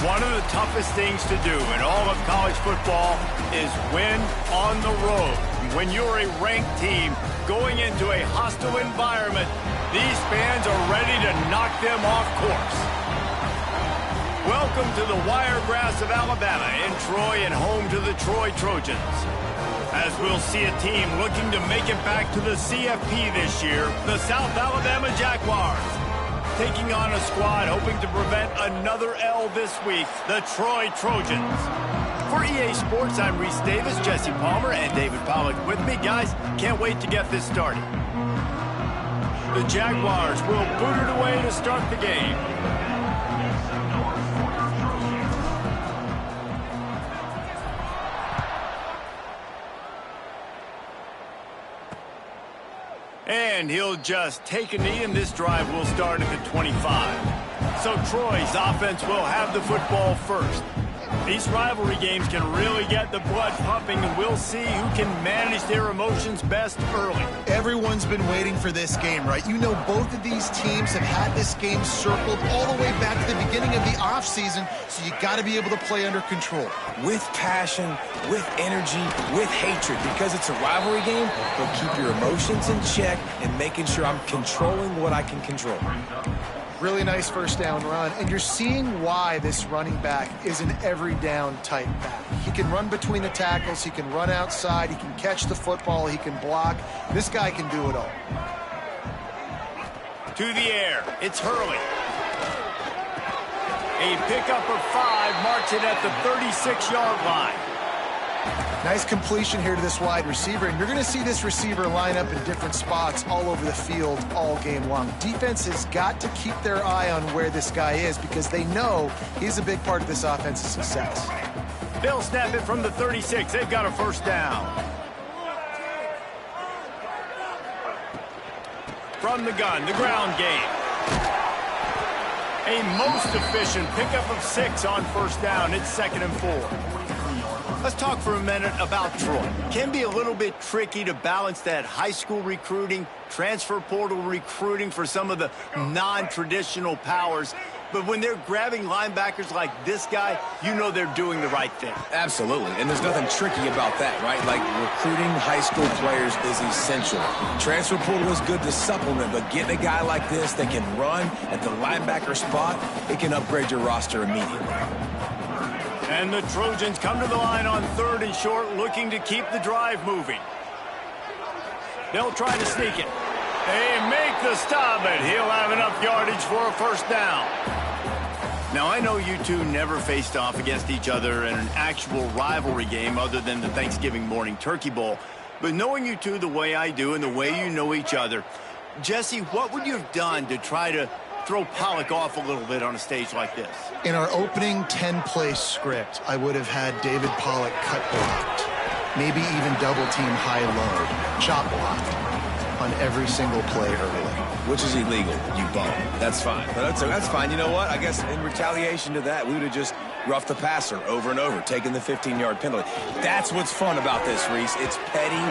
One of the toughest things to do in all of college football is win on the road. When you're a ranked team going into a hostile environment, these fans are ready to knock them off course. Welcome to the Wiregrass of Alabama in Troy and home to the Troy Trojans. As we'll see a team looking to make it back to the CFP this year, the South Alabama Jaguars. Taking on a squad hoping to prevent another L this week, the Troy Trojans. For EA Sports, I'm Reese Davis, Jesse Palmer, and David Pollack with me. Guys, can't wait to get this started. The Jaguars will boot it away to start the game. And he'll just take a knee, and this drive will start at the 25. So Troy's offense will have the football first. These rivalry games can really get the blood pumping, and we'll see who can manage their emotions best early. Everyone's been waiting for this game, right? You know, both of these teams have had this game circled all the way back to the beginning of the offseason, so you got to be able to play under control. With passion, with energy, with hatred, because it's a rivalry game, but keep your emotions in check and making sure I'm controlling what I can control. Really nice first down run, and you're seeing why this running back is an every down type back. He can run between the tackles, he can run outside, he can catch the football, he can block. This guy can do it all. To the air, it's Hurley. A pickup of 5 marks it at the 36-yard line. Nice completion here to this wide receiver, and you're going to see this receiver line up in different spots all over the field all game long. Defense has got to keep their eye on where this guy is because they know he's a big part of this offense's success. They'll snap it from the 36. They've got a first down. From the gun, the ground game. A most efficient pickup of 6 on first down. It's 2nd and 4. Let's talk for a minute about Troy. It can be a little bit tricky to balance that high school recruiting, transfer portal recruiting for some of the non-traditional powers. But when they're grabbing linebackers like this guy, you know they're doing the right thing. Absolutely, and there's nothing tricky about that, right? Like, recruiting high school players is essential. Transfer portal is good to supplement, but getting a guy like this that can run at the linebacker spot, it can upgrade your roster immediately. And the Trojans come to the line on 3rd and short, looking to keep the drive moving. They'll try to sneak it. They make the stop, and he'll have enough yardage for a first down. Now, I know you two never faced off against each other in an actual rivalry game other than the Thanksgiving morning Turkey Bowl. But knowing you two the way I do and the way you know each other, Jesse, what would you have done to try to throw Pollack off a little bit on a stage like this? In our opening 10-play script, I would have had David Pollack cut blocked, maybe even double-team high-low, chop blocked on every single play early. Which is illegal, you bum. That's fine. But that's fine. You know what? I guess in retaliation to that, we would have just roughed the passer over and over, taking the 15-yard penalty. That's what's fun about this, Reese. It's petty.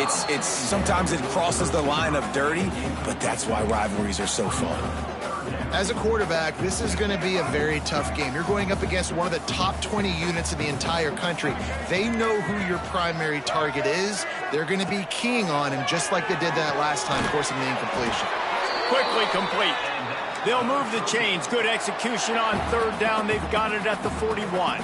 It's sometimes it crosses the line of dirty, but that's why rivalries are so fun. As a quarterback, this is going to be a very tough game. You're going up against one of the top 20 units in the entire country. They know who your primary target is. They're going to be keying on him just like they did that last time, forcing the incompletion. Quickly complete. They'll move the chains. Good execution on 3rd down. They've got it at the 41.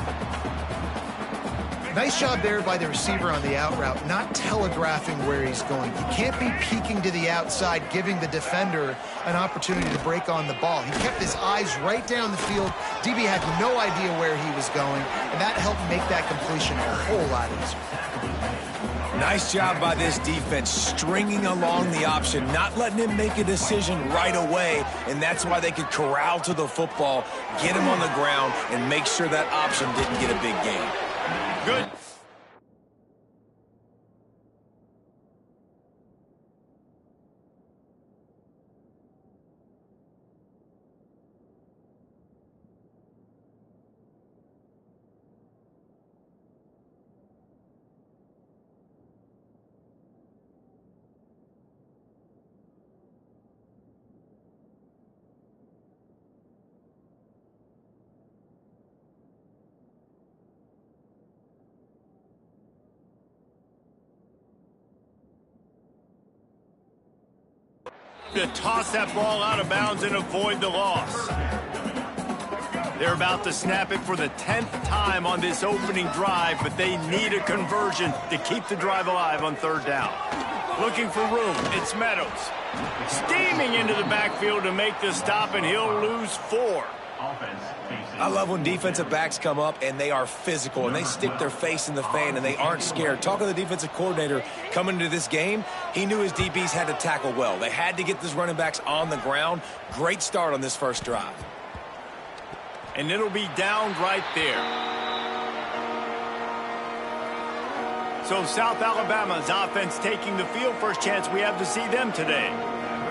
Nice job there by the receiver on the out route, not telegraphing where he's going. He can't be peeking to the outside, giving the defender an opportunity to break on the ball. He kept his eyes right down the field. DB had no idea where he was going, and that helped make that completion a whole lot easier. Nice job by this defense, stringing along the option, not letting him make a decision right away, and that's why they could corral to the football, get him on the ground, and make sure that option didn't get a big gain. Good. to toss that ball out of bounds and avoid the loss. They're about to snap it for the 10th time on this opening drive, but they need a conversion to keep the drive alive on third down. Looking for room, it's Meadows. Steaming into the backfield to make the stop, and he'll lose 4. I love when defensive backs come up and they are physical and they stick their face in the fan and they aren't scared. Talking to the defensive coordinator coming into this game, he knew his DBs had to tackle well. They had to get these running backs on the ground. Great start on this first drive. And it'll be downed right there. So South Alabama's offense taking the field. First chance we have to see them today.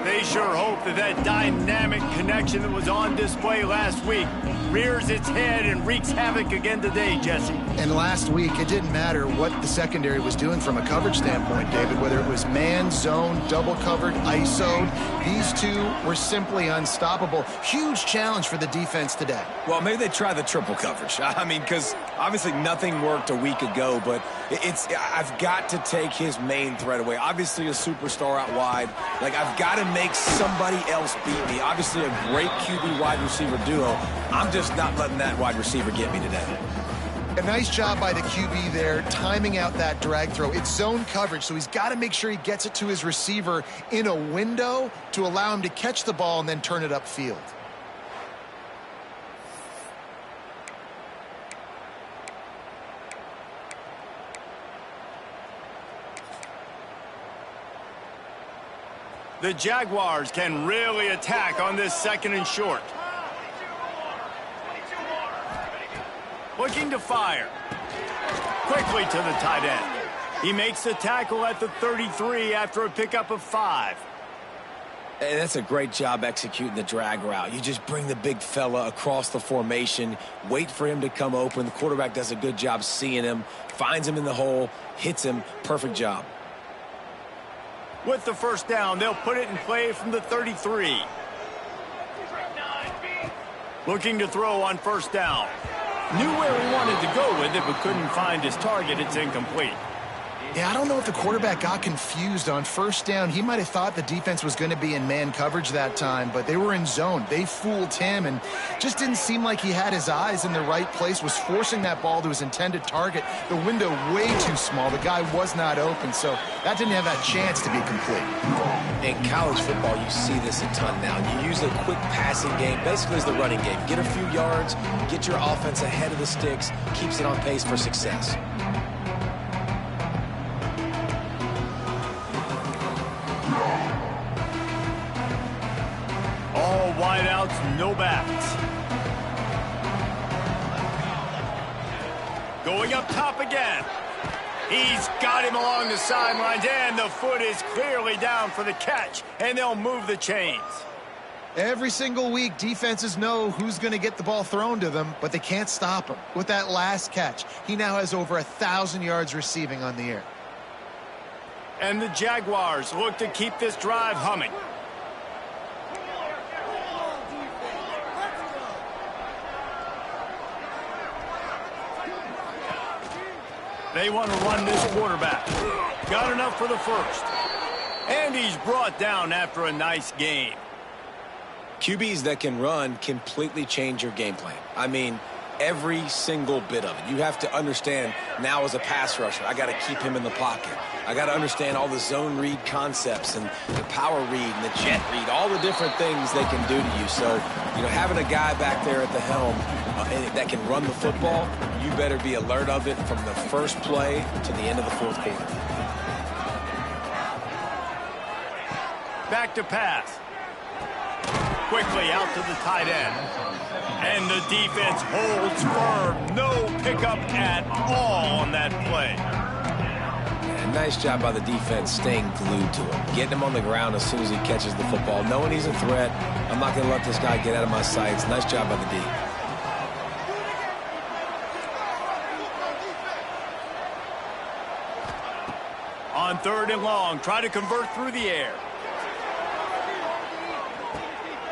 They sure hope that that dynamic connection that was on display last week rears its head and wreaks havoc again today, Jesse. And last week, it didn't matter what the secondary was doing from a coverage standpoint, David, whether it was man, zone, double covered, ISO'd. These two were simply unstoppable. Huge challenge for the defense today. Well, maybe they try the triple coverage. I mean, because obviously nothing worked a week ago, but I've got to take his main threat away. Obviously a superstar out wide. Like, I've got to make somebody else beat me. Obviously a great QB wide receiver duo. I'm just not letting that wide receiver get me today. A nice job by the QB there, timing out that drag throw. It's zone coverage, so he's got to make sure he gets it to his receiver in a window to allow him to catch the ball and then turn it upfield. The Jaguars can really attack on this 2nd and short. Looking to fire. Quickly to the tight end. He makes the tackle at the 33 after a pickup of 5. And that's a great job executing the drag route. You just bring the big fella across the formation, wait for him to come open. The quarterback does a good job seeing him, finds him in the hole, hits him. Perfect job. With the first down, they'll put it in play from the 33. Looking to throw on first down. Knew where he wanted to go with it, but couldn't find his target. It's incomplete. Yeah, I don't know if the quarterback got confused on first down. He might have thought the defense was going to be in man coverage that time, but they were in zone. They fooled him and just didn't seem like he had his eyes in the right place, was forcing that ball to his intended target. The window way too small. The guy was not open, so that didn't have that chance to be complete. In college football, you see this a ton now. You use a quick passing game, basically as the running game. Get a few yards, get your offense ahead of the sticks, keeps it on pace for success. All wideouts, no backs. Going up top again. He's got him along the sidelines, and the foot is clearly down for the catch, and they'll move the chains. Every single week, defenses know who's going to get the ball thrown to them, but they can't stop him. With that last catch, he now has over 1,000 yards receiving on the air. And the Jaguars look to keep this drive humming. They want to run this quarterback. Got enough for the first. And he's brought down after a nice game. QBs that can run completely change your game plan. I mean, every single bit of it. You have to understand now as a pass rusher, I got to keep him in the pocket. I got to understand all the zone read concepts and the power read and the jet read, all the different things they can do to you. So, you know, having a guy back there at the helm that can run the football, you better be alert of it from the first play to the end of the fourth quarter. Back to pass. Quickly out to the tight end. And the defense holds firm. No pickup at all on that play. And nice job by the defense staying glued to him. Getting him on the ground as soon as he catches the football. Knowing he's a threat. I'm not going to let this guy get out of my sights. Nice job by the D. On 3rd and long, try to convert through the air.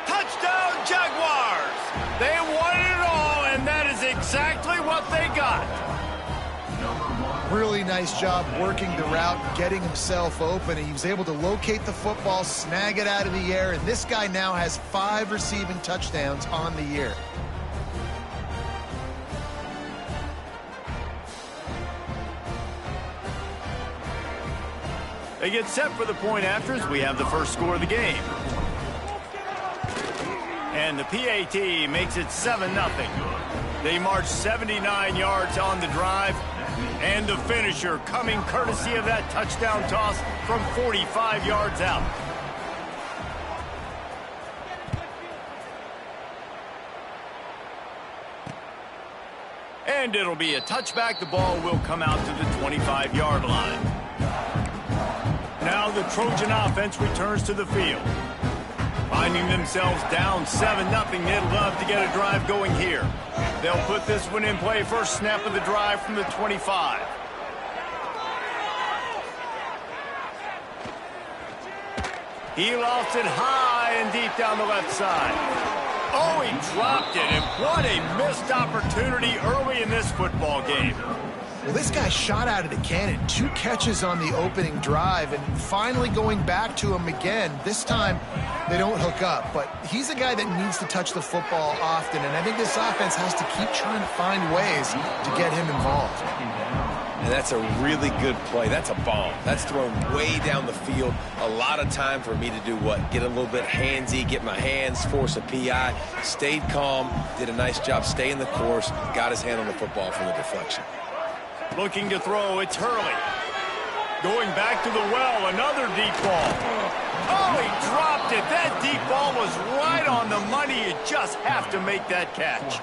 Touchdown, Jaguars! They won it all, and that is exactly what they got. Really nice job working the route, getting himself open. And he was able to locate the football, snag it out of the air, and this guy now has 5 receiving touchdowns on the year. They get set for the point afters. We have the first score of the game. And the PAT makes it 7-0. They march 79 yards on the drive. And the finisher coming courtesy of that touchdown toss from 45 yards out. And it'll be a touchback. The ball will come out to the 25-yard line. Now the Trojan offense returns to the field. Finding themselves down 7-0, they'd love to get a drive going here. They'll put this one in play. First snap of the drive from the 25. He lost it high and deep down the left side. Oh, he dropped it, and what a missed opportunity early in this football game. Well, this guy shot out of the cannon. 2 catches on the opening drive, and finally going back to him again. This time, they don't hook up, but he's a guy that needs to touch the football often, and I think this offense has to keep trying to find ways to get him involved. And that's a really good play. That's a bomb. That's thrown way down the field. A lot of time for me to do what? Get a little bit handsy, get my hands, force a PI. Stayed calm, did a nice job staying the course, got his hand on the football for the deflection. Looking to throw, it's Hurley. Going back to the well, another deep ball. Oh, he dropped it. That deep ball was right on the money. You just have to make that catch.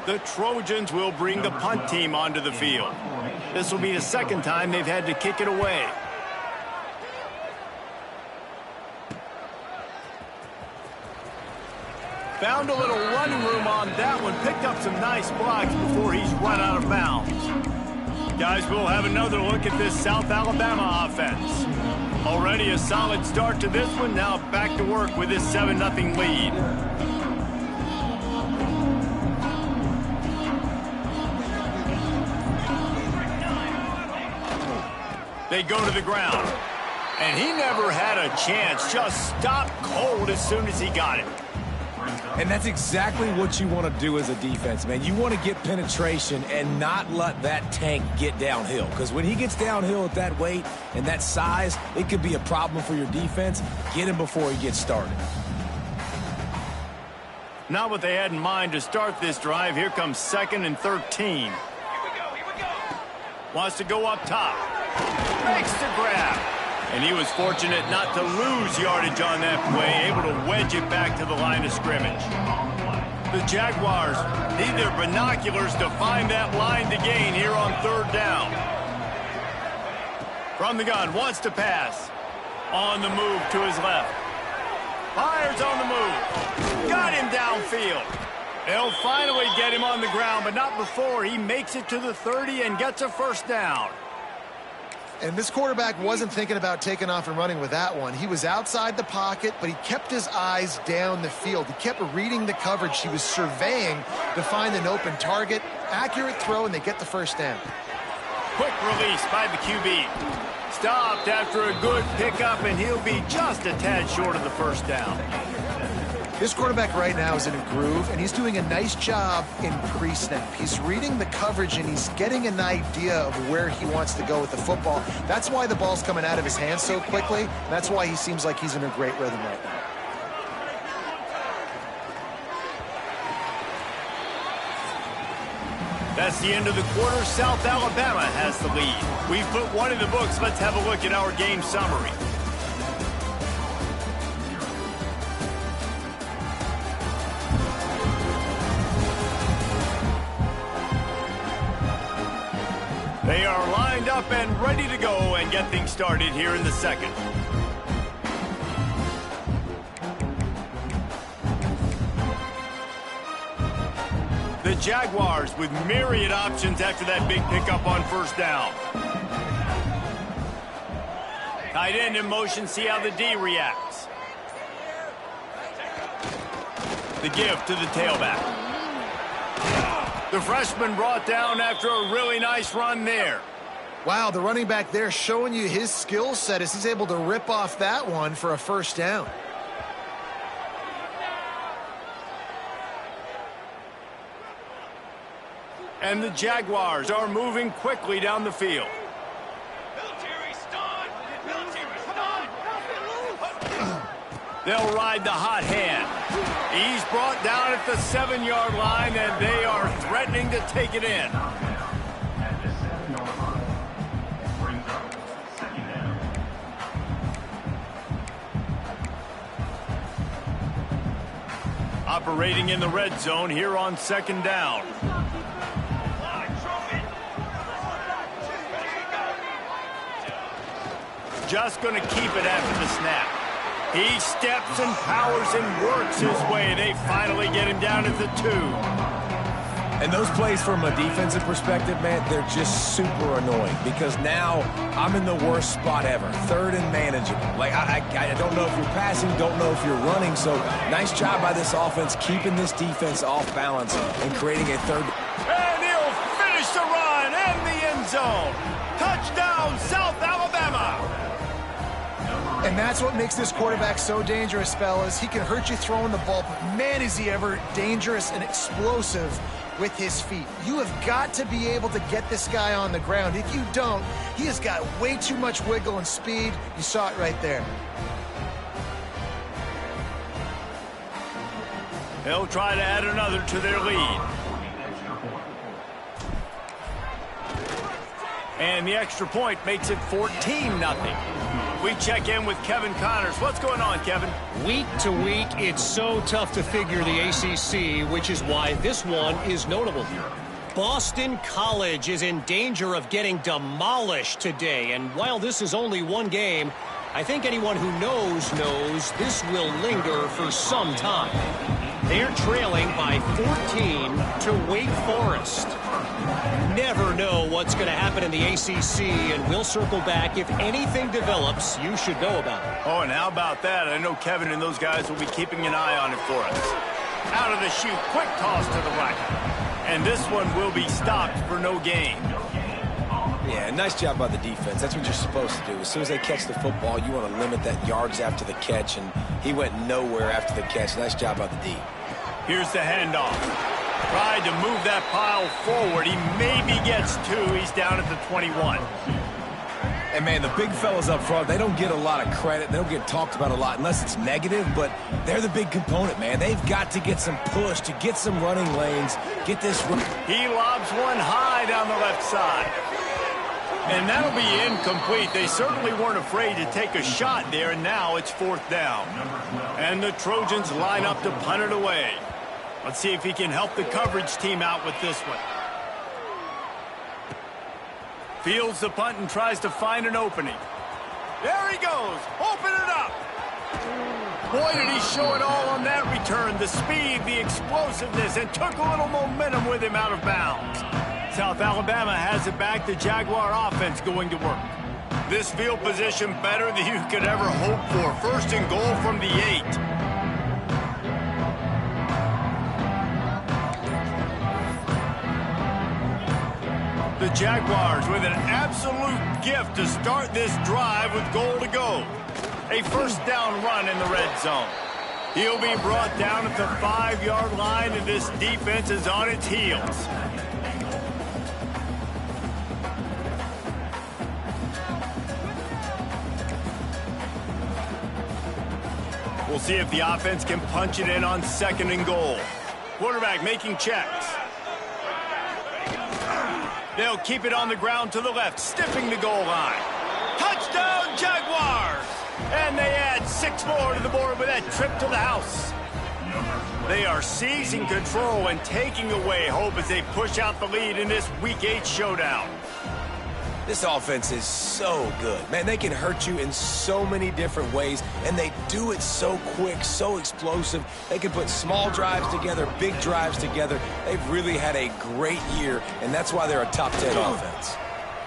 The Trojans will bring the punt team onto the field. This will be the second time they've had to kick it away. Found a little running room on that one. Picked up some nice blocks before he's run out of bounds. Guys, we'll have another look at this South Alabama offense. Already a solid start to this one. Now back to work with this 7-0 lead. They go to the ground. And he never had a chance. Just stopped cold as soon as he got it. And that's exactly what you want to do as a defense, man. You want to get penetration and not let that tank get downhill. Because when he gets downhill at that weight and that size, it could be a problem for your defense. Get him before he gets started. Not what they had in mind to start this drive. Here comes 2nd and 13. Here we go. Wants to go up top. Makes the grab. And he was fortunate not to lose yardage on that play, able to wedge it back to the line of scrimmage. The Jaguars need their binoculars to find that line to gain here on 3rd down. From the gun, wants to pass. On the move to his left. Fires on the move. Got him downfield. They'll finally get him on the ground, but not before he makes it to the 30 and gets a first down. And this quarterback wasn't thinking about taking off and running with that one. He was outside the pocket, but he kept his eyes down the field. He kept reading the coverage. He was surveying to find an open target. Accurate throw, and they get the first down. Quick release by the QB. Stopped after a good pickup, and he'll be just a tad short of the first down. This quarterback right now is in a groove, and he's doing a nice job in pre-snap. He's reading the coverage, and he's getting an idea of where he wants to go with the football. That's why the ball's coming out of his hands so quickly. That's why he seems like he's in a great rhythm right now. That's the end of the quarter. South Alabama has the lead. We've put one in the books. Let's have a look at our game summary. They are lined up and ready to go and get things started here in the second. The Jaguars with myriad options after that big pickup on first down. Tight end in motion, see how the D reacts. The give to the tailback. The freshman brought down after a really nice run there. Wow, the running back there showing you his skill set as he's able to rip off that one for a first down. And the Jaguars are moving quickly down the field. They'll ride the hot hand. He's brought down at the 7-yard line, and they are threatening to take it in. Operating in the red zone here on 2nd down. Just going to keep it after the snap. He steps and powers and works his way. They finally get him down at the 2. And those plays from a defensive perspective, man, they're just super annoying because now I'm in the worst spot ever. 3rd and manageable. Like, I don't know if you're passing, don't know if you're running. So nice job by this offense keeping this defense off balance and creating a 3rd. And he'll finish the run in the end zone. Touchdown, South Alabama. And that's what makes this quarterback so dangerous, fellas. He can hurt you throwing the ball, but man, is he ever dangerous and explosive with his feet. You have got to be able to get this guy on the ground. If you don't, he has got way too much wiggle and speed. You saw it right there. They'll try to add another to their lead. And the extra point makes it 14-0. We check in with Kevin Connors. What's going on, Kevin? Week to week, it's so tough to figure the ACC, which is why this one is notable. Boston College is in danger of getting demolished today. And while this is only one game, I think anyone who knows this will linger for some time. They're trailing by 14 to Wake Forest. Never know what's going to happen in the ACC, and we'll circle back. If anything develops, you should know about it. Oh, and how about that? I know Kevin and those guys will be keeping an eye on it for us. Out of the chute, quick toss to the right. And this one will be stopped for no gain. Yeah, nice job by the defense. That's what you're supposed to do. As soon as they catch the football, you want to limit that yards after the catch, and he went nowhere after the catch. Nice job by the D. Here's the handoff. Tried to move that pile forward. He maybe gets 2. He's down at the 21. And, man, the big fellas up front, they don't get a lot of credit. They don't get talked about a lot unless it's negative, but they're the big component, man. They've got to get some push, to get some running lanes, get this. He lobs one high down the left side. And that'll be incomplete. They certainly weren't afraid to take a shot there, and now it's 4th down. And the Trojans line up to punt it away. Let's see if he can help the coverage team out with this one. Fields the punt and tries to find an opening. There he goes. Open it up. Boy, did he show it all on that return. The speed, the explosiveness, and took a little momentum with him out of bounds. South Alabama has it back. The Jaguar offense going to work. This field position better than you could ever hope for. 1st and goal from the 8. The Jaguars with an absolute gift to start this drive with goal to go. A 1st down run in the red zone. He'll be brought down at the 5-yard line, and this defense is on its heels. We'll see if the offense can punch it in on 2nd and goal. Quarterback making checks. They'll keep it on the ground to the left, stiffing the goal line. Touchdown, Jaguars! And they add 6 more to the board with that trip to the house. They are seizing control and taking away hope as they push out the lead in this Week 8 showdown. This offense is so good. Man, they can hurt you in so many different ways, and they do it so quick, so explosive. They can put small drives together, big drives together. They've really had a great year, and that's why they're a top 10 offense.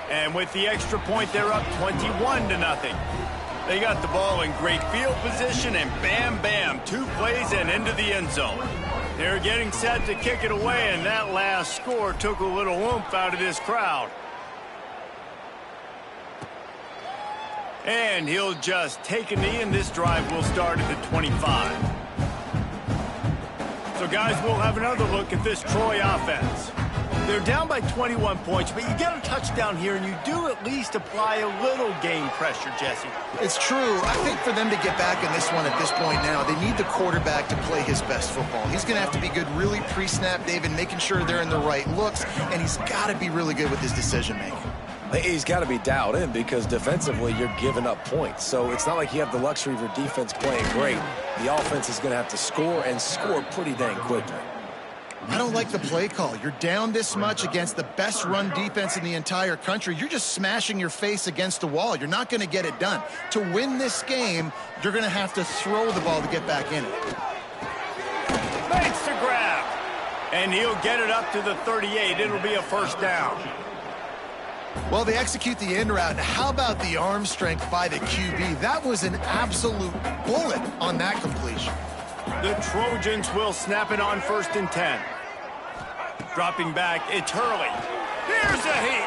And with the extra point, they're up 21-0. They got the ball in great field position, and bam, bam, 2 plays and into the end zone. They're getting set to kick it away, and that last score took a little oomph out of this crowd. And he'll just take a knee, and this drive will start at the 25. So, guys, we'll have another look at this Troy offense. They're down by 21 points, but you get a touchdown here, and you do at least apply a little game pressure, Jesse. It's true. I think for them to get back in this one at this point now, they need the quarterback to play his best football. He's going to have to be good really pre-snap, David, making sure they're in the right looks, and he's got to be really good with his decision-making. He's got to be dialed in because defensively you're giving up points. So it's not like you have the luxury of your defense playing great. The offense is going to have to score and score pretty dang quickly. I don't like the play call. You're down this much against the best run defense in the entire country. You're just smashing your face against the wall. You're not going to get it done. To win this game, you're going to have to throw the ball to get back in it. Makes the grab. And he'll get it up to the 38. It'll be a first down. Well, they execute the in route. How about the arm strength by the QB? That was an absolute bullet on that completion. The Trojans will snap it on 1st and 10. Dropping back, it's Hurley. Here's a heat.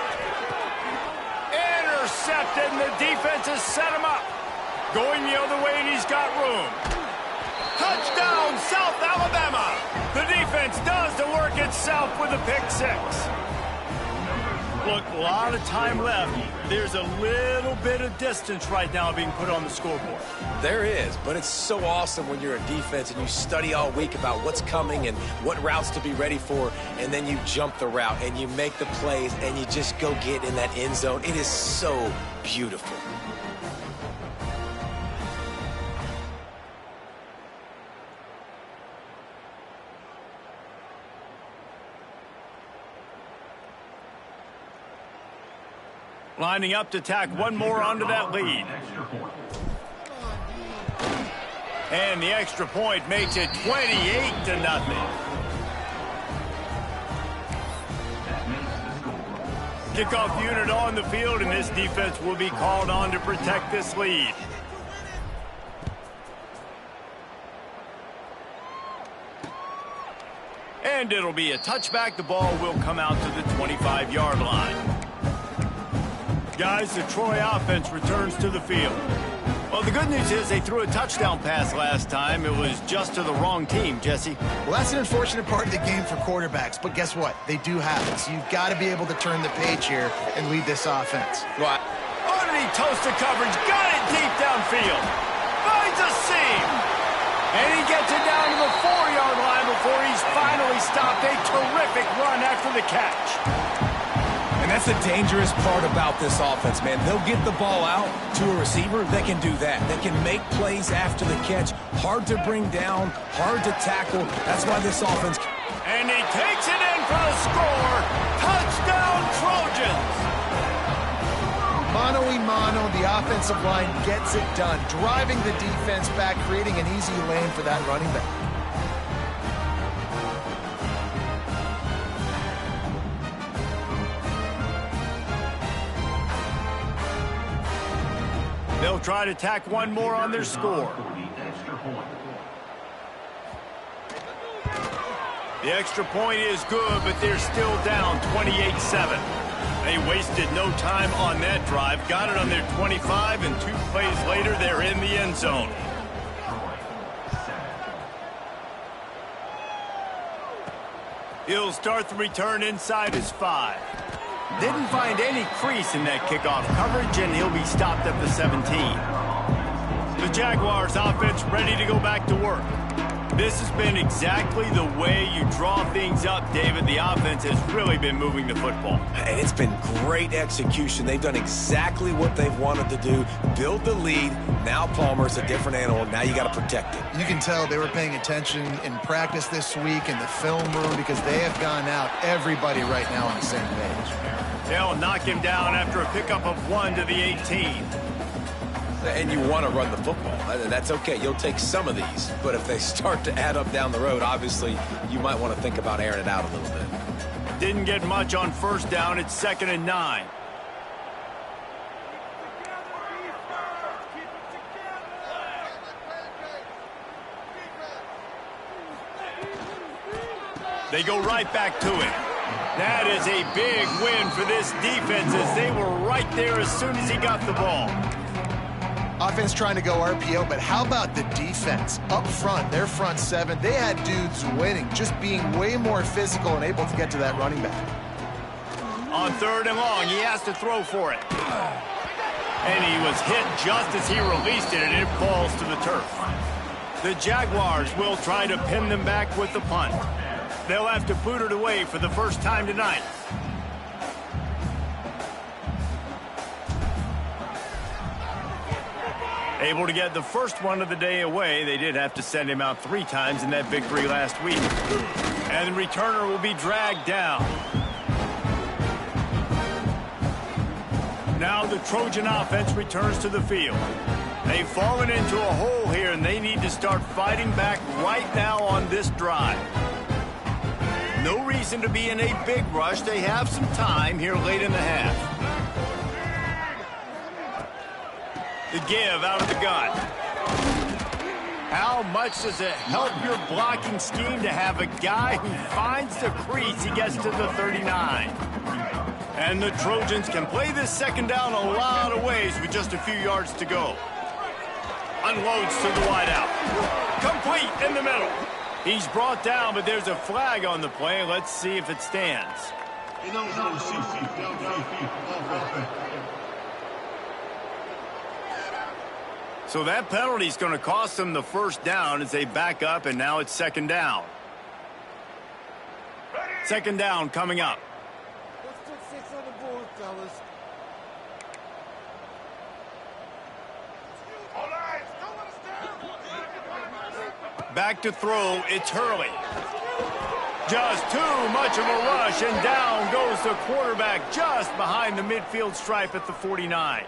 Intercepted, and the defense has set him up. Going the other way, and he's got room. Touchdown, South Alabama. The defense does the work itself with a pick 6. Look, a lot of time left. There's a little bit of distance right now being put on the scoreboard. There is, but it's so awesome when you're a defense and you study all week about what's coming and what routes to be ready for, and then you jump the route and you make the plays and you just go get in that end zone. It is so beautiful. Lining up to tack one more onto that lead. And the extra point makes it 28-0. Kickoff unit on the field, and this defense will be called on to protect this lead. And it'll be a touchback. The ball will come out to the 25-yard line. Guys, the Troy offense returns to the field. Well, the good news is they threw a touchdown pass last time. It was just to the wrong team, Jesse. Well, that's an unfortunate part of the game for quarterbacks, but guess what? They do have it, so you've got to be able to turn the page here and lead this offense. Right. Underneath toasted coverage, got it deep downfield. Finds a seam. And he gets it down to the 4-yard line before he's finally stopped. A terrific run after the catch. And that's the dangerous part about this offense, man. They'll get the ball out to a receiver. They can do that. They can make plays after the catch. Hard to bring down, hard to tackle. That's why this offense... And he takes it in for the score. Touchdown, Trojans. Mano-a-mano, the offensive line gets it done. Driving the defense back, creating an easy lane for that running back. They'll try to tack one more on their score. The extra point is good, but they're still down 28-7. They wasted no time on that drive. Got it on their 25, and 2 plays later, they're in the end zone. He'll start the return inside his 5. Didn't find any crease in that kickoff coverage, and he'll be stopped at the 17. The Jaguars offense ready to go back to work. This has been exactly the way you draw things up, David. The offense has really been moving the football. And it's been great execution. They've done exactly what they've wanted to do. Build the lead. Now Palmer's a different animal. Now you got to protect it. You can tell they were paying attention in practice this week in the film room because they have gone out, everybody right now on the same page. They'll knock him down after a pickup of 1 to the 18. And you want to run the football. That's okay. You'll take some of these. But if they start to add up down the road, obviously, you might want to think about airing it out a little bit. Didn't get much on first down. It's 2nd and 9. They go right back to it. That is a big win for this defense as they were right there as soon as he got the ball. Offense trying to go RPO, but how about the defense? Up front, their front seven, they had dudes winning, just being way more physical and able to get to that running back. On 3rd and long, he has to throw for it. And he was hit just as he released it, and it falls to the turf. The Jaguars will try to pin them back with the punt. They'll have to boot it away for the first time tonight. Able to get the first one of the day away. They did have to send him out 3 times in that victory last week. And the returner will be dragged down. Now the Trojan offense returns to the field. They've fallen into a hole here, and they need to start fighting back right now on this drive. No reason to be in a big rush. They have some time here late in the half. The give out of the gun. How much does it help your blocking scheme to have a guy who finds the crease? He gets to the 39. And the Trojans can play this second down a lot of ways with just a few yards to go. Unloads to the wideout. Complete in the middle. He's brought down, but there's a flag on the play. Let's see if it stands. So that penalty is going to cost them the first down as they back up, and now it's second down. Second down coming up. Let's put 6 on the board, fellas. Back to throw, it's Hurley. Just too much of a rush, and down goes the quarterback just behind the midfield stripe at the 49.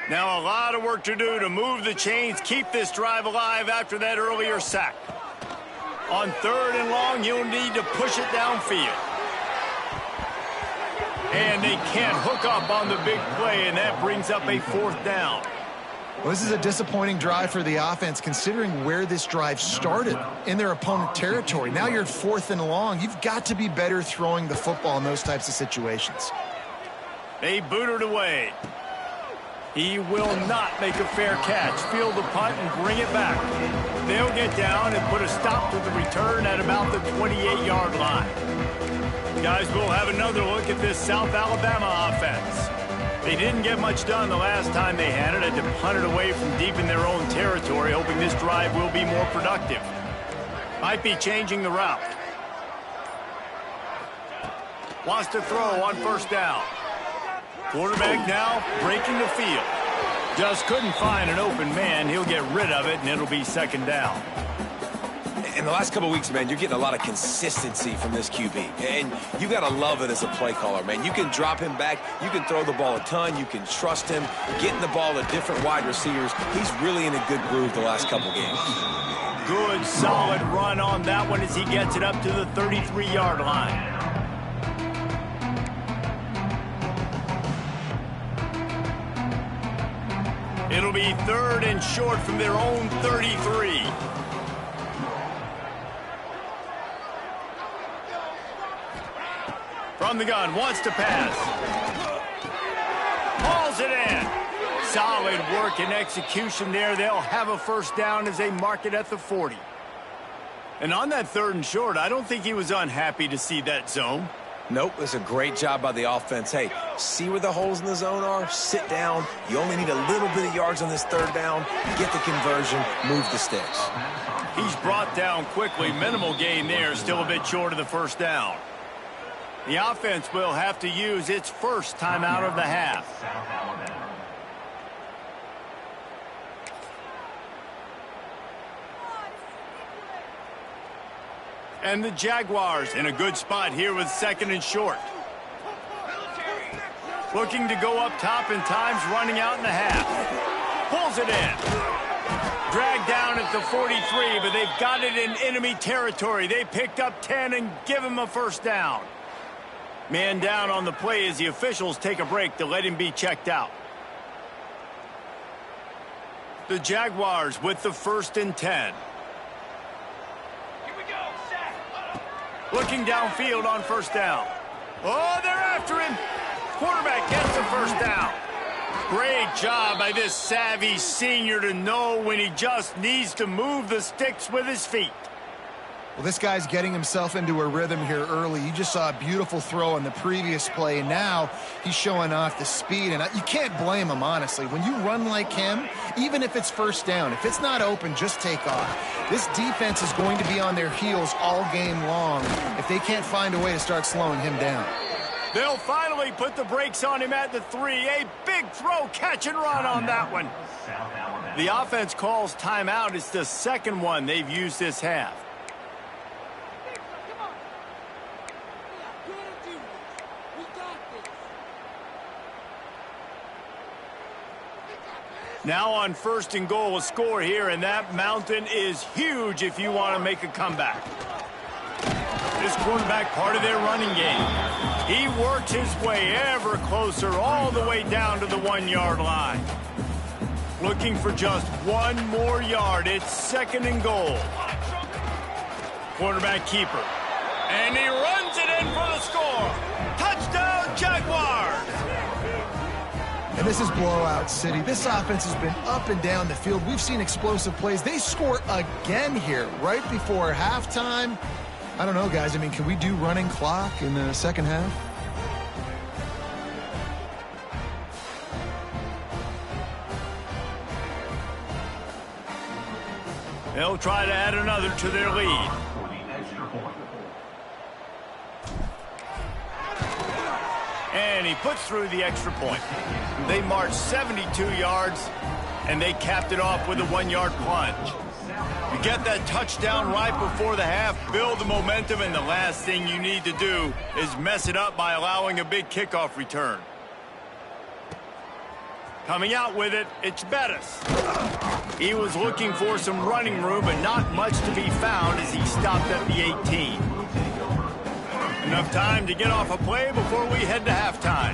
Now a lot of work to do to move the chains, keep this drive alive after that earlier sack. On 3rd and long, you'll need to push it downfield. And they can't hook up on the big play, and that brings up a 4th down. Well, this is a disappointing drive for the offense, considering where this drive started, in their opponent territory. Now you're at 4th and long. You've got to be better throwing the football in those types of situations. They boot it away. He will not make a fair catch. Field the punt and bring it back. They'll get down and put a stop to the return at about the 28-yard line. Guys, we'll have another look at this South Alabama offense. They didn't get much done the last time they had it. Had to punt it away from deep in their own territory, hoping this drive will be more productive. Might be changing the route. Wants to throw on 1st down. Quarterback now breaking the field. Just couldn't find an open man. He'll get rid of it, and it'll be 2nd down. In the last couple of weeks, man, you're getting a lot of consistency from this QB. And you got to love it as a play caller, man. You can drop him back. You can throw the ball a ton. You can trust him. Getting the ball to different wide receivers. He's really in a good groove the last couple games. Good, solid run on that one as he gets it up to the 33-yard line. It'll be 3rd and short from their own 33. From the gun, wants to pass. Hauls it in. Solid work and execution there. They'll have a 1st down as they mark it at the 40. And on that 3rd and short, I don't think he was unhappy to see that zone. Nope, it's a great job by the offense. Hey, see where the holes in the zone are? Sit down. You only need a little bit of yards on this 3rd down. Get the conversion. Move the sticks. He's brought down quickly. Minimal gain there. Still a bit short of the 1st down. The offense will have to use its first timeout of the half. And the Jaguars in a good spot here with 2nd and short. Looking to go up top in times, running out in the half. Pulls it in. Dragged down at the 43, but they've got it in enemy territory. They picked up 10 and give him a 1st down. Man down on the play as the officials take a break to let him be checked out. The Jaguars with the 1st and 10. Looking downfield on first down. Oh, they're after him. Quarterback gets the first down. Great job by this savvy senior to know when he just needs to move the sticks with his feet. Well, this guy's getting himself into a rhythm here early. You just saw a beautiful throw on the previous play, and now he's showing off the speed. And you can't blame him, honestly. When you run like him, even if it's first down, if it's not open, just take off. This defense is going to be on their heels all game long if they can't find a way to start slowing him down. They'll finally put the brakes on him at the 3. A big throw, catch and run on that one. The offense calls timeout. It's the second one they've used this half. Now on first and goal, a score here, and that mountain is huge if you want to make a comeback. This quarterback part of their running game. He works his way ever closer all the way down to the 1-yard line. Looking for just one more yard. It's second and goal. Quarterback keeper. And he runs it in for the score. Touchdown, Jaguars! And this is blowout city. This offense has been up and down the field. We've seen explosive plays. They score again here right before halftime. I don't know, guys. I mean, can we do running clock in the second half? They'll try to add another to their lead. And he puts through the extra point. They marched 72 yards, and they capped it off with a 1-yard plunge. You get that touchdown right before the half, build the momentum, and the last thing you need to do is mess it up by allowing a big kickoff return. Coming out with it, it's Bettis. He was looking for some running room, but not much to be found as he stopped at the 18. Enough time to get off a play before we head to halftime.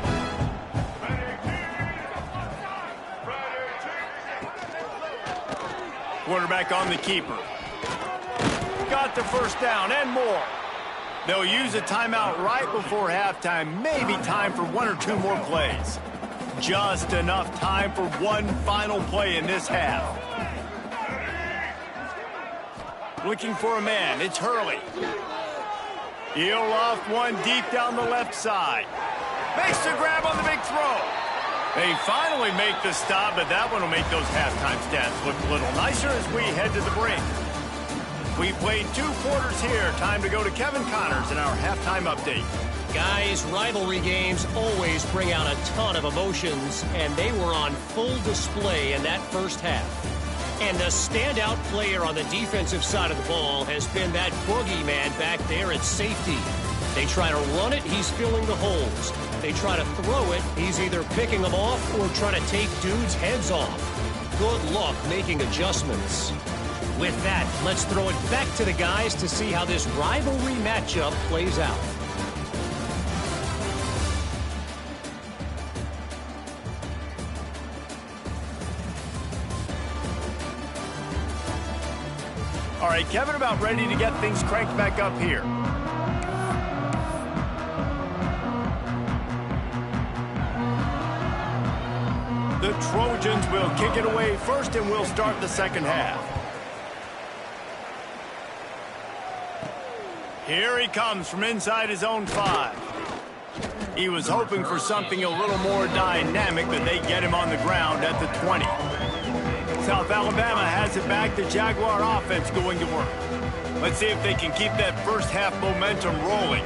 Quarterback on the keeper. Got the first down and more. They'll use a timeout right before halftime. Maybe time for one or two more plays. Just enough time for one final play in this half. Looking for a man. It's Hurley. He'll loft one deep down the left side. Makes the grab on the big throw. They finally make the stop, but that one will make those halftime stats look a little nicer as we head to the break. We played 2 quarters here. Time to go to Kevin Connors in our halftime update. Guys, rivalry games always bring out a ton of emotions, and they were on full display in that first half. And the standout player on the defensive side of the ball has been that boogeyman back there at safety. They try to run it, he's filling the holes. They try to throw it, he's either picking them off or trying to take dudes' heads off. Good luck making adjustments. With that, let's throw it back to the guys to see how this rivalry matchup plays out. All right, Kevin, about ready to get things cranked back up here. The Trojans will kick it away first, and we'll start the second half. Here he comes from inside his own 5. He was hoping for something a little more dynamic, but they get him on the ground at the 20. South Alabama has it back. The Jaguar offense going to work. Let's see if they can keep that first half momentum rolling.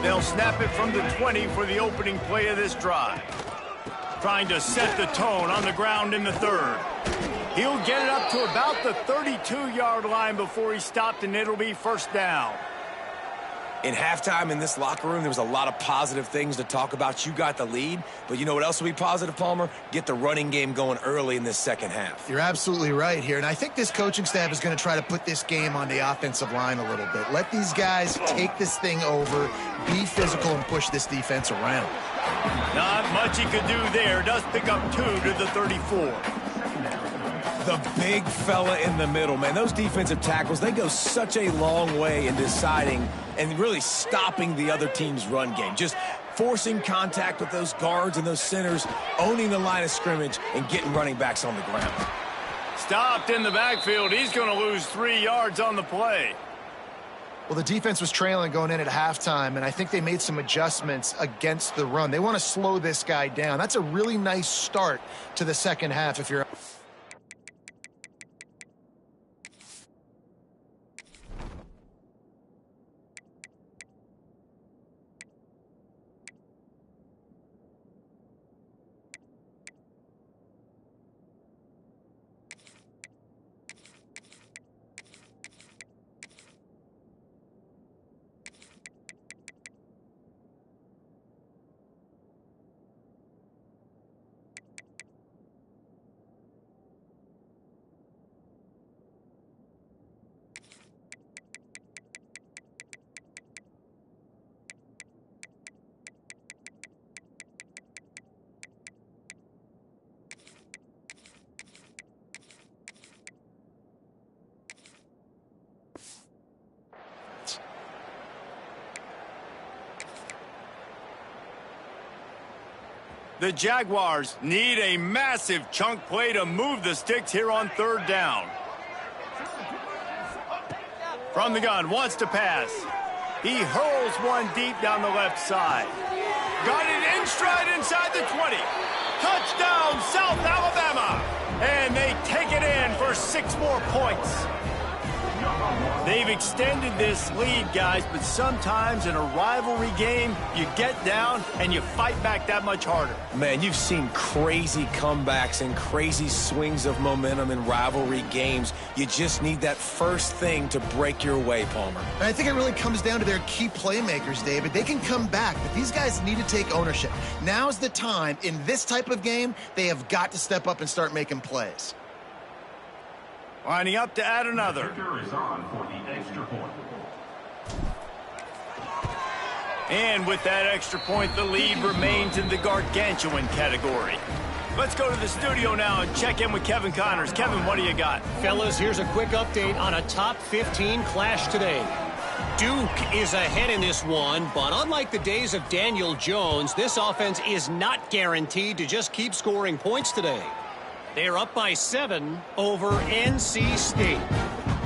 They'll snap it from the 20 for the opening play of this drive. Trying to set the tone on the ground in the 3rd. He'll get it up to about the 32-yard line before he stopped, and it'll be first down. In halftime in this locker room, there was a lot of positive things to talk about. You got the lead, but you know what else will be positive, Palmer? Get the running game going early in this second half. You're absolutely right here, and I think this coaching staff is going to try to put this game on the offensive line a little bit. Let these guys take this thing over, be physical, and push this defense around. Not much he could do there. Does pick up 2 to the 34. The big fella in the middle, man. Those defensive tackles, they go such a long way in deciding and really stopping the other team's run game. Just forcing contact with those guards and those centers, owning the line of scrimmage, and getting running backs on the ground. Stopped in the backfield. He's going to lose 3 yards on the play. Well, the defense was trailing going in at halftime, and I think they made some adjustments against the run. They want to slow this guy down. That's a really nice start to the second half if you're... The Jaguars need a massive chunk play to move the sticks here on third down. From the gun, wants to pass. He hurls one deep down the left side. Got it in stride inside the 20. Touchdown, South Alabama. And they take it in for 6 more points. They've extended this lead, guys, but sometimes in a rivalry game, you get down and you fight back that much harder. Man, you've seen crazy comebacks and crazy swings of momentum in rivalry games. You just need that first thing to break your way, Palmer. And I think it really comes down to their key playmakers, David. They can come back, but these guys need to take ownership. Now's the time. In this type of game, they have got to step up and start making plays. Lining up to add another. And with that extra point, the lead remains in the gargantuan category. Let's go to the studio now and check in with Kevin Connors. Kevin, what do you got? Fellas, here's a quick update on a top 15 clash today. Duke is ahead in this one, but unlike the days of Daniel Jones, this offense is not guaranteed to just keep scoring points today. They're up by 7 over NC State.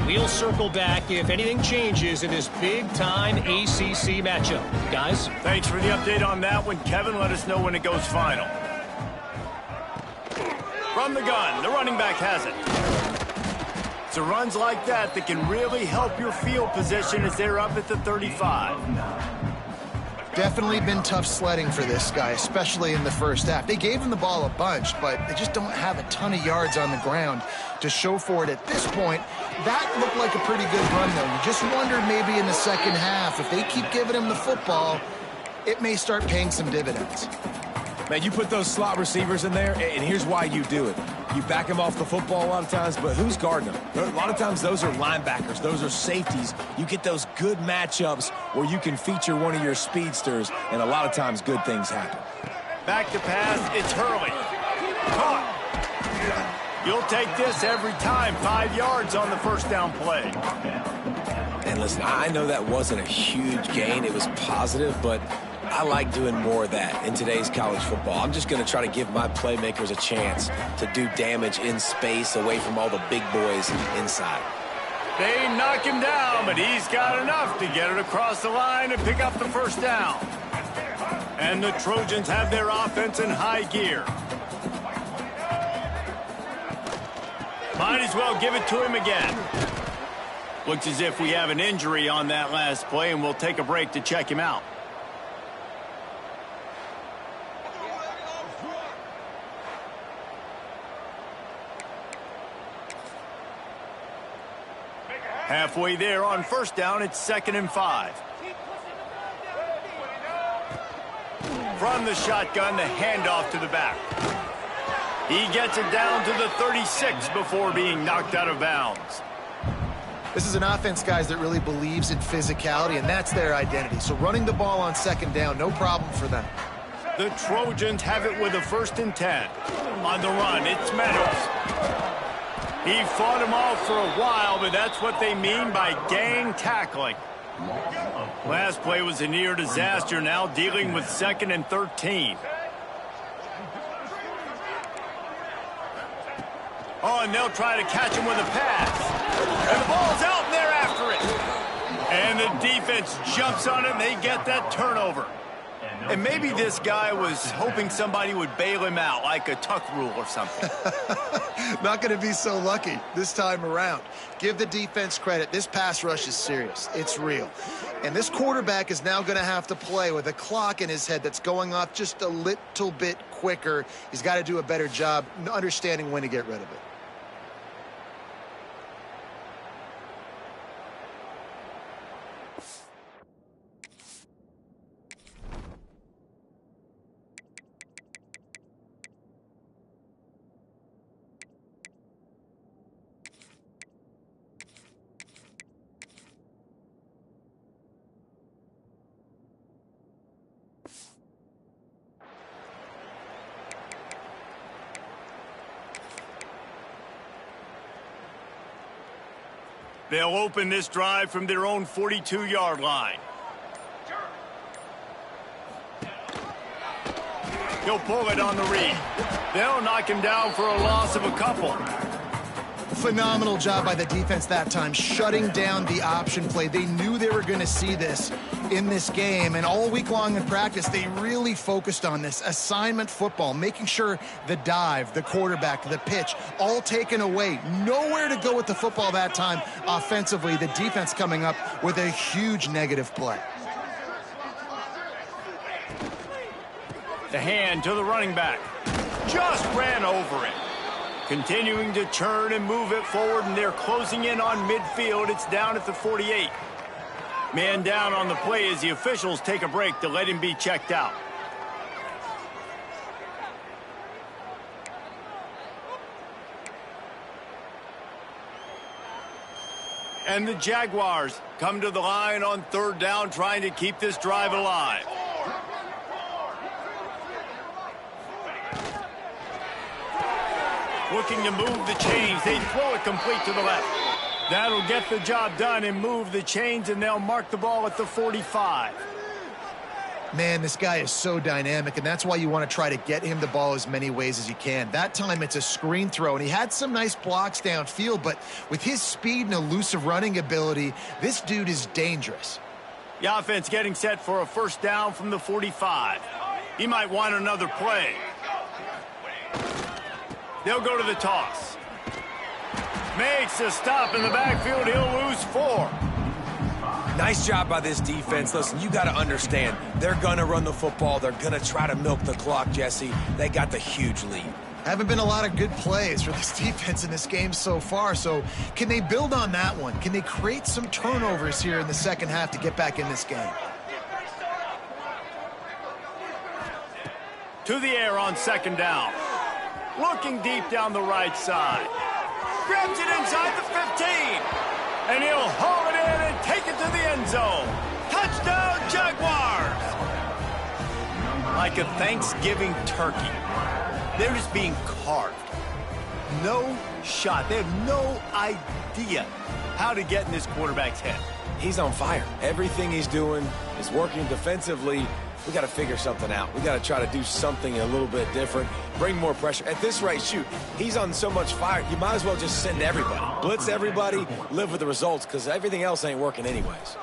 We'll circle back if anything changes in this big-time ACC matchup. Guys? Thanks for the update on that one, Kevin. Let us know when it goes final. From the gun, the running back has it. It's runs like that that can really help your field position as they're up at the 35. Definitely been tough sledding for this guy, especially in the first half. They gave him the ball a bunch, but they just don't have a ton of yards on the ground to show for it at this point. That looked like a pretty good run, though. You just wonder maybe in the second half, if they keep giving him the football, it may start paying some dividends. Man, you put those slot receivers in there, and here's why you do it. You back them off the football a lot of times, but who's guarding them? A lot of times those are linebackers. Those are safeties. You get those good matchups where you can feature one of your speedsters, and a lot of times good things happen. Back to pass, it's Hurley. Caught. You'll take this every time. 5 yards on the first down play. And listen, I know that wasn't a huge gain. It was positive, but I like doing more of that in today's college football. I'm just going to try to give my playmakers a chance to do damage in space away from all the big boys inside. They knock him down, but he's got enough to get it across the line and pick up the first down. And the Trojans have their offense in high gear. Might as well give it to him again. Looks as if we have an injury on that last play, and we'll take a break to check him out. Halfway there on first down, it's 2nd and 5. From the shotgun, the handoff to the back. He gets it down to the 36 before being knocked out of bounds. This is an offense, guys, that really believes in physicality, and that's their identity. So running the ball on 2nd down, no problem for them. The Trojans have it with a 1st and 10. On the run, it's Meadows. He fought him off for a while, but that's what they mean by gang tackling. Last play was a near disaster, now dealing with 2nd and 13. Oh, and they'll try to catch him with a pass. And the ball's out, and they're after it. And the defense jumps on it, and they get that turnover. And maybe this guy was hoping somebody would bail him out, like a tuck rule or something. Not going to be so lucky this time around. Give the defense credit. This pass rush is serious. It's real. And this quarterback is now going to have to play with a clock in his head that's going off just a little bit quicker. He's got to do a better job understanding when to get rid of it. They'll open this drive from their own 42-yard line. He'll pull it on the read. They'll knock him down for a loss of a couple. Phenomenal job by the defense that time, shutting down the option play. They knew they were going to see this in this game, and all week long in practice, they really focused on this assignment football, making sure the dive, the quarterback, the pitch, all taken away. Nowhere to go with the football that time offensively. The defense coming up with a huge negative play. The hand to the running back. Just ran over it. Continuing to turn and move it forward, and they're closing in on midfield. It's down at the 48. Man down on the play as the officials take a break to let him be checked out. And the Jaguars come to the line on 3rd down, trying to keep this drive alive. Looking to move the chains. They throw it complete to the left. That'll get the job done and move the chains, and they'll mark the ball at the 45. Man, this guy is so dynamic, and that's why you want to try to get him the ball as many ways as you can. That time it's a screen throw, and he had some nice blocks downfield, but with his speed and elusive running ability, this dude is dangerous. The offense getting set for a 1st down from the 45. He might want another play. They'll go to the toss. Makes a stop in the backfield. He'll lose 4. Nice job by this defense. Listen, you got to understand, they're going to run the football. They're going to try to milk the clock, Jesse. They got the huge lead. Haven't been a lot of good plays for this defense in this game so far, so can they build on that one? Can they create some turnovers here in the second half to get back in this game? To the air on 2nd down. Looking deep down the right side. Grabs it inside the 15. And he'll haul it in and take it to the end zone. Touchdown, Jaguars! Like a Thanksgiving turkey. They're just being carved. No shot. They have no idea how to get in this quarterback's head. He's on fire. Everything he's doing is working defensively. We got to figure something out. We got to try to do something a little bit different, bring more pressure. At this rate, shoot, he's on so much fire, you might as well just send everybody. Blitz everybody, live with the results, because everything else ain't working anyways.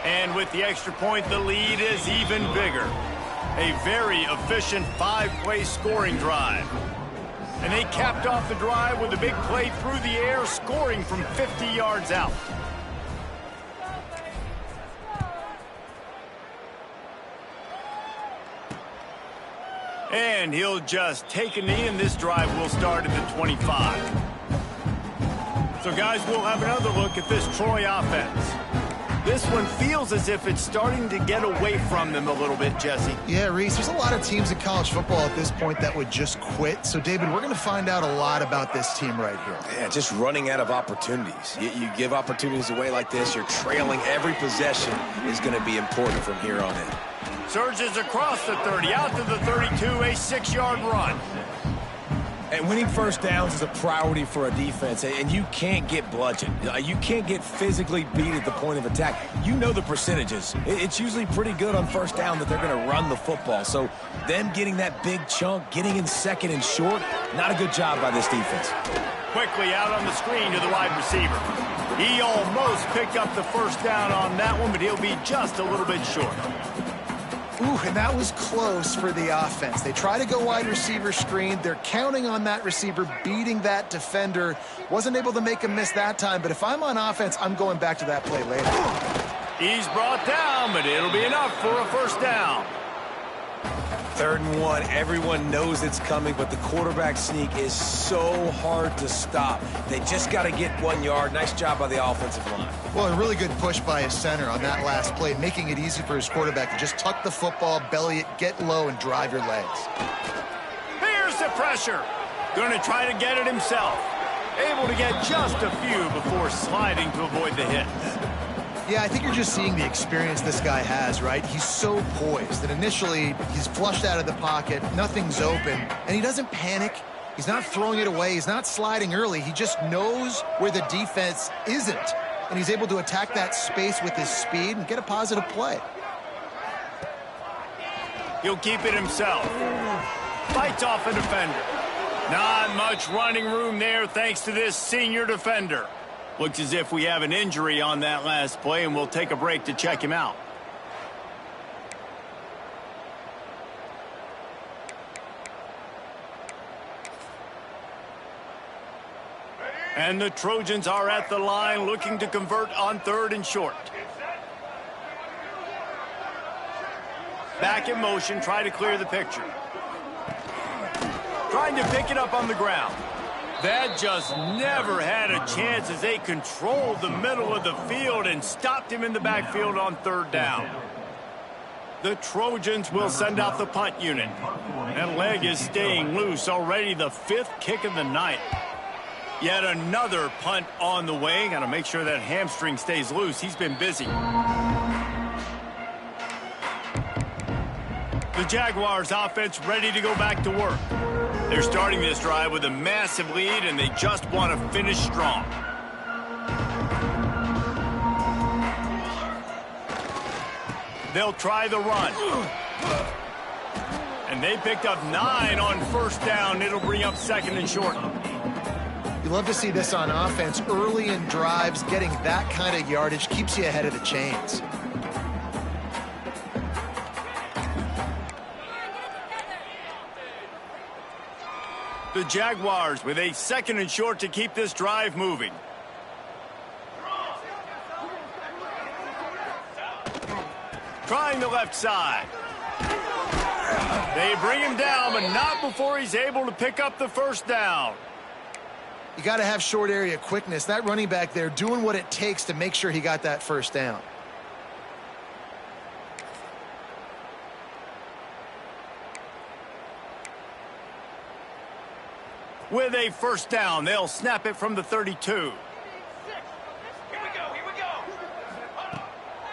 And with the extra point, the lead is even bigger. A very efficient 5-play scoring drive. And they capped off the drive with a big play through the air, scoring from 50 yards out. And he'll just take a knee, and this drive will start at the 25. So, guys, we'll have another look at this Troy offense. This one feels as if it's starting to get away from them a little bit, Jesse. Yeah, Reese, there's a lot of teams in college football at this point that would just quit. So, David, we're going to find out a lot about this team right here. Yeah, just running out of opportunities. You give opportunities away like this, you're trailing. Every possession is going to be important from here on in. Surges across the 30, out to the 32, a 6-yard run. And winning first downs is a priority for a defense, and you can't get bludgeoned. You can't get physically beat at the point of attack. You know the percentages. It's usually pretty good on first down that they're going to run the football. So them getting that big chunk, getting in second and short, not a good job by this defense. Quickly out on the screen to the wide receiver. He almost picked up the first down on that one, but he'll be just a little bit short. Ooh, and that was close for the offense. They try to go wide receiver screen. They're counting on that receiver beating that defender. Wasn't able to make a miss that time, but if I'm on offense, I'm going back to that play later. He's brought down, but it'll be enough for a first down. 3rd and 1, everyone knows it's coming, but the quarterback sneak is so hard to stop. They just got to get 1 yard. Nice job by the offensive line. Well, a really good push by his center on that last play, making it easy for his quarterback to just tuck the football, belly it, get low, and drive your legs. Here's the pressure. Going to try to get it himself. Able to get just a few before sliding to avoid the hits. Yeah, I think you're just seeing the experience this guy has, right? He's so poised that initially he's flushed out of the pocket, nothing's open, and he doesn't panic. He's not throwing it away. He's not sliding early. He just knows where the defense isn't, and he's able to attack that space with his speed and get a positive play. He'll keep it himself. Fights off a defender. Not much running room there thanks to this senior defender. Looks as if we have an injury on that last play, and we'll take a break to check him out. And the Trojans are at the line looking to convert on 3rd and short. Back in motion, try to clear the picture. Trying to pick it up on the ground. That just never had a chance as they controlled the middle of the field and stopped him in the backfield on 3rd down. The Trojans will send out the punt unit. That leg is staying loose, already the 5th kick of the night. Yet another punt on the way. Got to make sure that hamstring stays loose. He's been busy. The Jaguars offense ready to go back to work. They're starting this drive with a massive lead, and they just want to finish strong. They'll try the run. And they picked up 9 on 1st down. It'll bring up 2nd and short. You love to see this on offense. Early in drives, getting that kind of yardage keeps you ahead of the chains. The Jaguars with a 2nd and short to keep this drive moving. Trying the left side. They bring him down, but not before he's able to pick up the first down. You got to have short area quickness. That running back there doing what it takes to make sure he got that first down. With a first down, they'll snap it from the 32.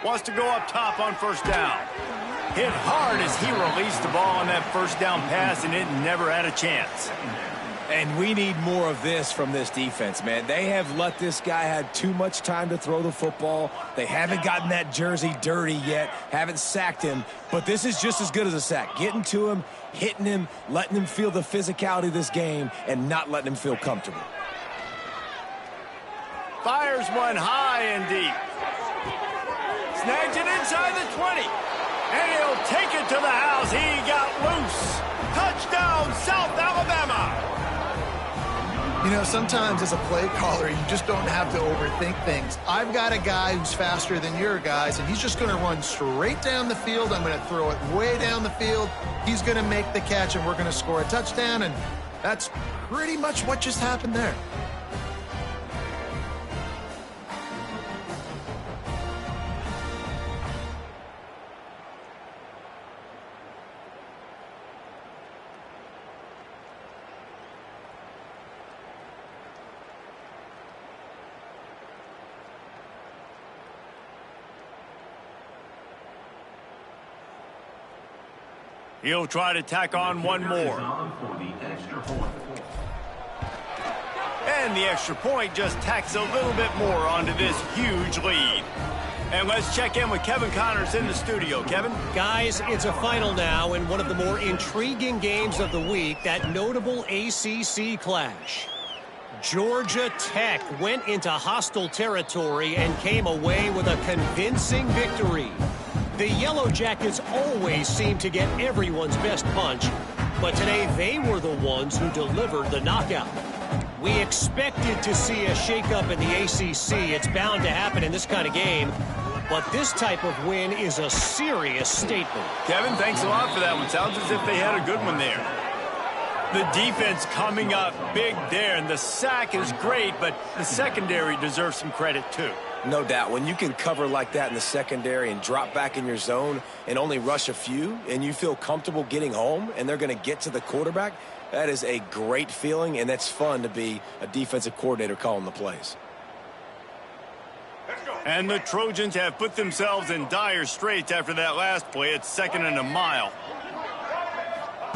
Wants to go up top on 1st down. Hit hard as he released the ball on that first down pass, and it never had a chance. And we need more of this from this defense, man. They have let this guy have too much time to throw the football. They haven't gotten that jersey dirty yet, haven't sacked him. But this is just as good as a sack. Getting to him, hitting him, letting him feel the physicality of this game, and not letting him feel comfortable. Fires one high and deep. Snags it inside the 20. And he'll take it to the house. He got loose. Touchdown, South Alabama. You know, sometimes as a play caller, you just don't have to overthink things. I've got a guy who's faster than your guys, and he's just going to run straight down the field. I'm going to throw it way down the field. He's going to make the catch, and we're going to score a touchdown, and that's pretty much what just happened there. He'll try to tack on one more. And the extra point just tacks a little bit more onto this huge lead. And let's check in with Kevin Connors in the studio. Kevin? Guys, it's a final now in one of the more intriguing games of the week, that notable ACC clash. Georgia Tech went into hostile territory and came away with a convincing victory. The Yellow Jackets always seem to get everyone's best punch, but today they were the ones who delivered the knockout. We expected to see a shakeup in the ACC. It's bound to happen in this kind of game. But this type of win is a serious statement. Kevin, thanks a lot for that one. Sounds as if they had a good one there. The defense coming up big there, and the sack is great, but the secondary deserves some credit too. No doubt. When you can cover like that in the secondary and drop back in your zone and only rush a few, and you feel comfortable getting home, and they're going to get to the quarterback, that is a great feeling, and that's fun to be a defensive coordinator calling the plays. And the Trojans have put themselves in dire straits after that last play. It's 2nd and a mile.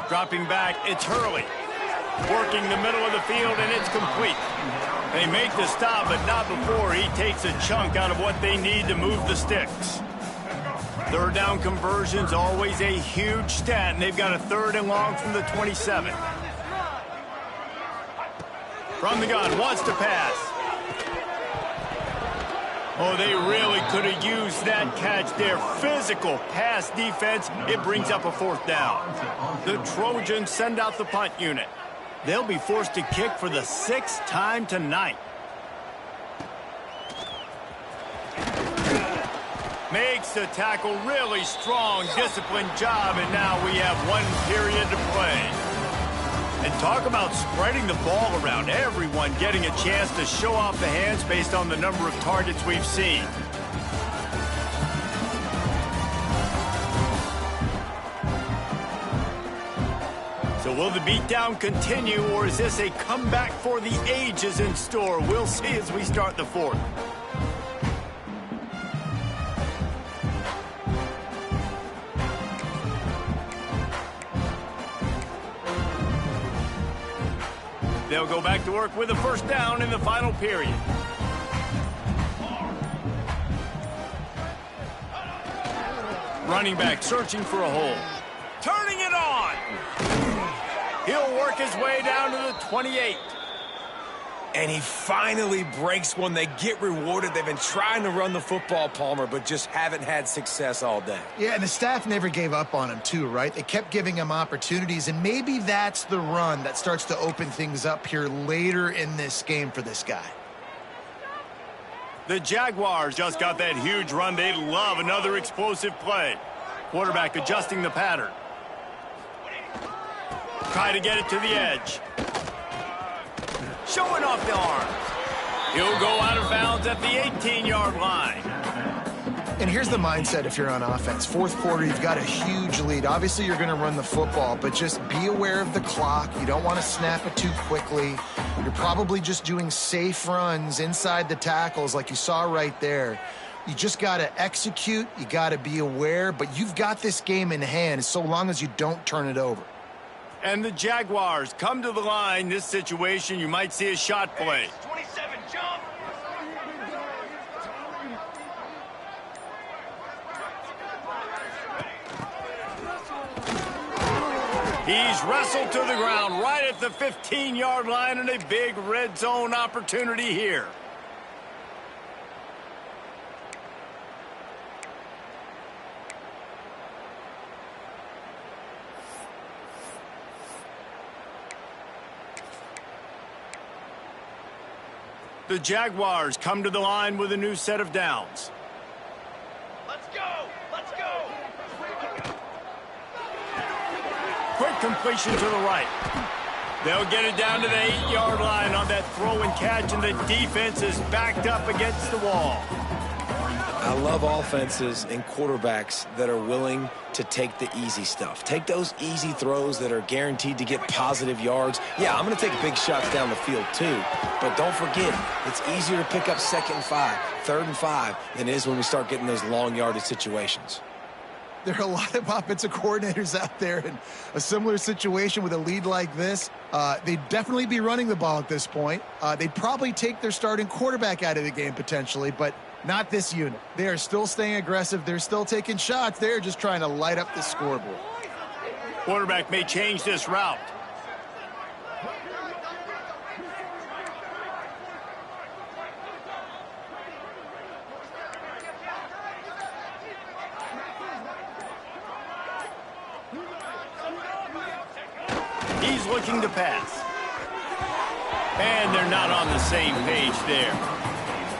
Dropping back, it's Hurley. Working the middle of the field, and it's complete. They make the stop, but not before he takes a chunk out of what they need to move the sticks. 3rd down conversion's always a huge stat, and they've got a 3rd and long from the 27. From the gun, wants to pass. Oh, they really could have used that catch there. Physical pass defense. It brings up a 4th down. The Trojans send out the punt unit. They'll be forced to kick for the 6th time tonight. Makes the tackle, really strong, disciplined job, and now we have 1 period to play. And talk about spreading the ball around. Everyone getting a chance to show off the hands based on the number of targets we've seen. So will the beatdown continue, or is this a comeback for the ages in store? We'll see as we start the 4th. They'll go back to work with a 1st down in the final period. Running back searching for a hole. Turning it on. He'll work his way down to the 28. And he finally breaks one. They get rewarded. They've been trying to run the football, Palmer, but just haven't had success all day. Yeah, and the staff never gave up on him, too, right? They kept giving him opportunities, and maybe that's the run that starts to open things up here later in this game for this guy. The Jaguars just got that huge run. They'd love another explosive play. Quarterback adjusting the pattern. Try to get it to the edge. Showing off the arms. He'll go out of bounds at the 18-yard line. And here's the mindset if you're on offense. 4th quarter, you've got a huge lead. Obviously, you're going to run the football, but just be aware of the clock. You don't want to snap it too quickly. You're probably just doing safe runs inside the tackles like you saw right there. You just got to execute. You got to be aware, but you've got this game in hand so long as you don't turn it over. And the Jaguars come to the line. This situation, you might see a shot play. 27, jump! He's wrestled to the ground right at the 15-yard line, and a big red zone opportunity here. The Jaguars come to the line with a new set of downs. Let's go! Let's go! Quick completion to the right. They'll get it down to the 8-yard line on that throw and catch, and the defense is backed up against the wall. I love offenses and quarterbacks that are willing to take the easy stuff. Take those easy throws that are guaranteed to get positive yards. Yeah, I'm going to take big shots down the field too, but don't forget, it's easier to pick up 2nd and 5, 3rd and 5 than it is when we start getting those long yardage situations. There are a lot of offensive coordinators out there in a similar situation with a lead like this. They'd definitely be running the ball at this point. They'd probably take their starting quarterback out of the game potentially, but not this unit. They are still staying aggressive. They're still taking shots. They're just trying to light up the scoreboard. Quarterback may change this route. He's looking to pass. And they're not on the same page there.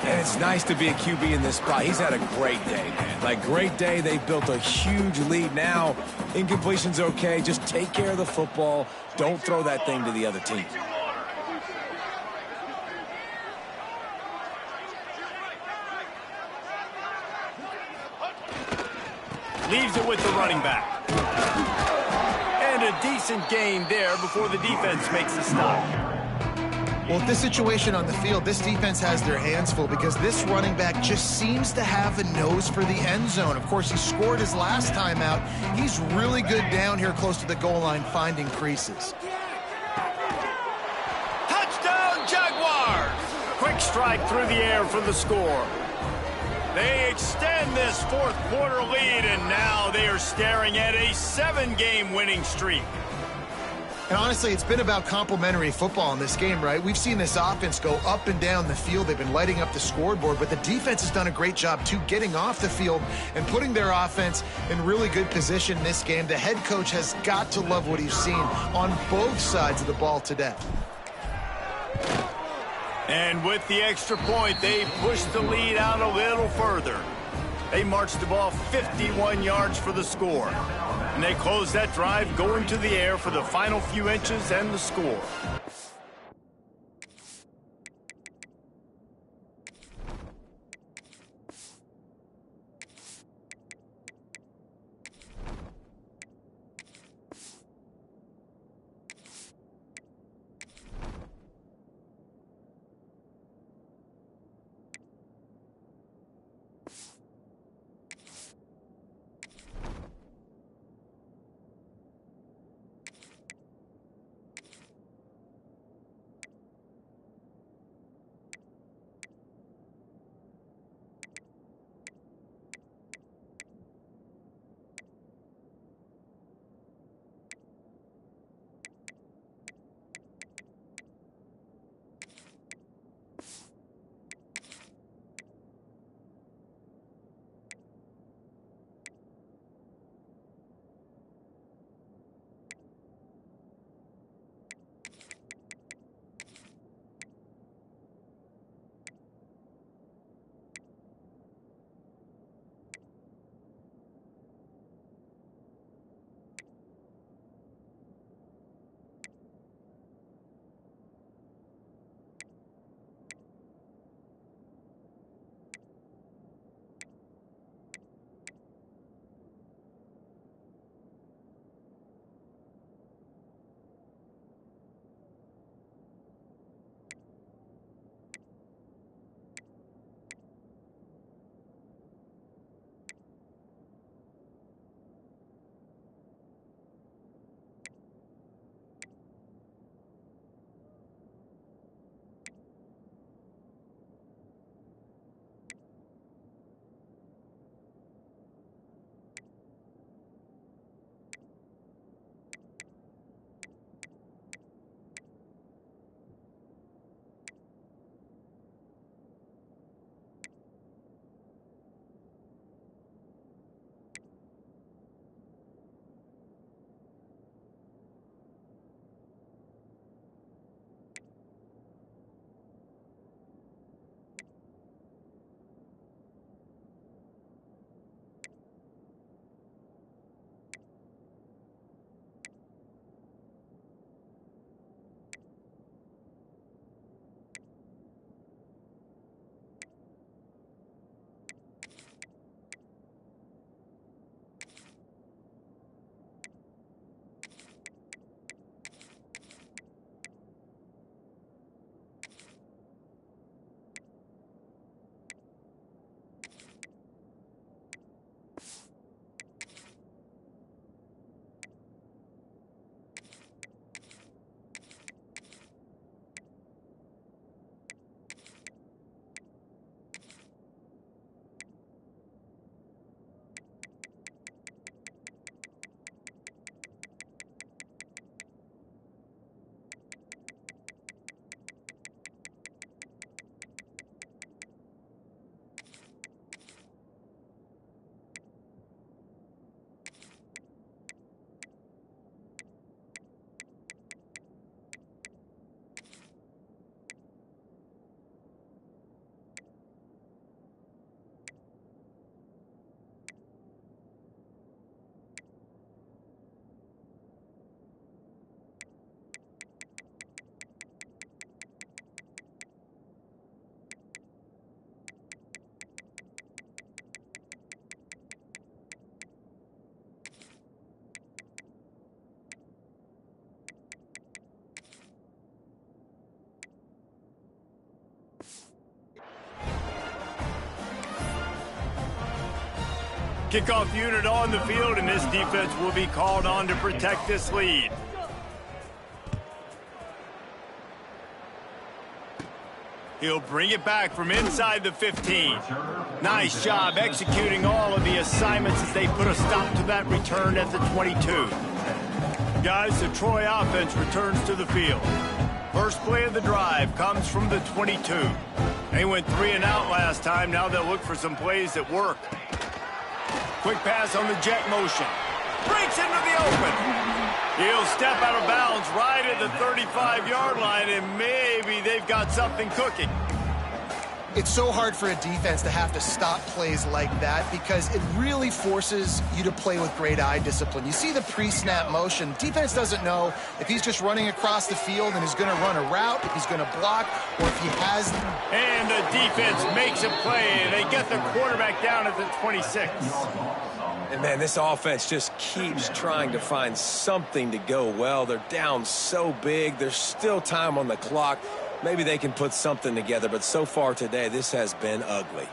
And it's nice to be a QB in this spot. He's had a great day, man. Like, great day. They built a huge lead. Now, incompletion's okay. Just take care of the football. Don't throw that thing to the other team. Leaves it with the running back. And a decent gain there before the defense makes a stop. Well, with this situation on the field, this defense has their hands full because this running back just seems to have a nose for the end zone. Of course, he scored his last time out. He's really good down here close to the goal line finding creases. Touchdown, Jaguars! Quick strike through the air for the score. They extend this fourth quarter lead, and now they are staring at a 7-game winning streak. And honestly, it's been about complementary football in this game, right? We've seen this offense go up and down the field. They've been lighting up the scoreboard, but the defense has done a great job, too, getting off the field and putting their offense in really good position in this game. The head coach has got to love what he's seen on both sides of the ball today. And with the extra point, they pushed the lead out a little further. They marched the ball 51 yards for the score. And they close that drive going to the air for the final few inches and the score. Kickoff unit on the field, and this defense will be called on to protect this lead. He'll bring it back from inside the 15. Nice job executing all of the assignments as they put a stop to that return at the 22. Guys, the Troy offense returns to the field. First play of the drive comes from the 22. They went 3 and out last time. Now they'll look for some plays that work. Quick pass on the jet motion. Breaks into the open. He'll step out of bounds right at the 35-yard line, and maybe they've got something cooking. It's so hard for a defense to have to stop plays like that because it really forces you to play with great eye discipline. You see the pre-snap motion. Defense doesn't know if he's just running across the field and is going to run a route, if he's going to block, or if he has... And the defense makes a play. They get the quarterback down at the 26. And, man, this offense just keeps trying to find something to go well. They're down so big. There's still time on the clock. Maybe they can put something together, but so far today, this has been ugly.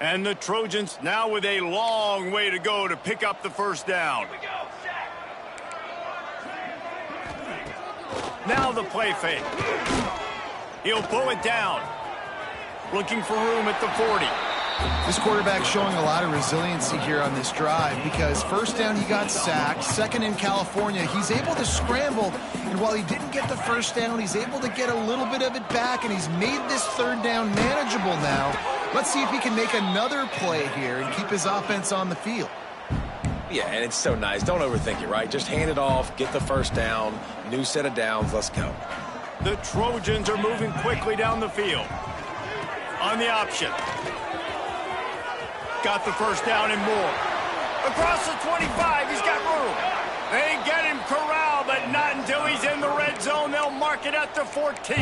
And the Trojans now with a long way to go to pick up the first down. Now the play fake. He'll pull it down. Looking for room at the 40. This quarterback showing a lot of resiliency here on this drive because first down he got sacked, second in California, he's able to scramble, and while he didn't get the first down, he's able to get a little bit of it back, and he's made this third down manageable now. Let's see if he can make another play here and keep his offense on the field. Yeah, and it's so nice. Don't overthink it, right? Just hand it off, get the first down, new set of downs, let's go. The Trojans are moving quickly down the field. On the option. Got the first down and more. Across the 25, he's got room. They get him corralled, but not until he's in the red zone. They'll mark it at the 14.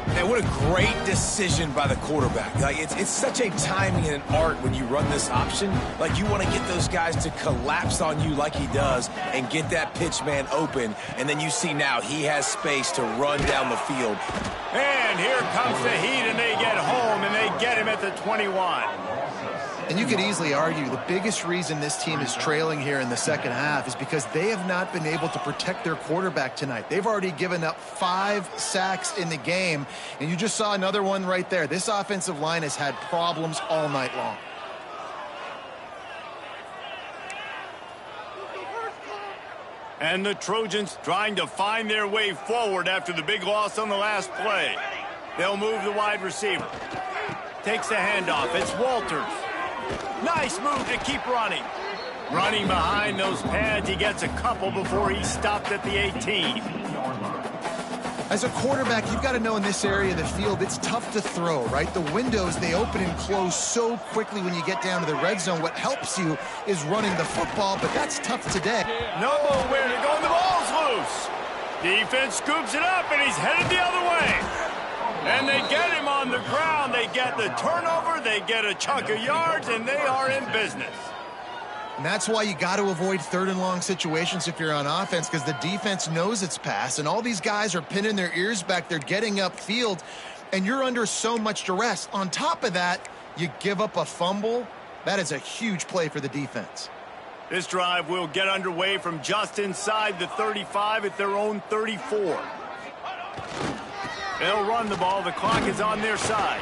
Man, what a great decision by the quarterback. Like, it's such a timing and an art when you run this option. Like, you want to get those guys to collapse on you like he does and get that pitch man open. And then you see now he has space to run down the field. And here comes the heat, and they get home, and they get him at the 21. And you could easily argue the biggest reason this team is trailing here in the second half is because they have not been able to protect their quarterback tonight. They've already given up 5 sacks in the game, and you just saw another one right there. This offensive line has had problems all night long. And the Trojans trying to find their way forward after the big loss on the last play. They'll move the wide receiver. Takes the handoff. It's Walters. Nice move to keep running. Running behind those pads, he gets a couple before he's stopped at the 18. As a quarterback, you've got to know in this area of the field, it's tough to throw, right? The windows, they open and close so quickly when you get down to the red zone. What helps you is running the football, but that's tough today. Nowhere to go, and the ball's loose. Defense scoops it up, and he's headed the other way. And they get him on the ground. They get the turnover. They get a chunk of yards, and they are in business. And that's why you got to avoid third and long situations if you're on offense, because the defense knows it's pass, and all these guys are pinning their ears back. They're getting upfield, and you're under so much duress. On top of that, you give up a fumble. That is a huge play for the defense. This drive will get underway from just inside the 35 at their own 34. They'll run the ball. The clock is on their side.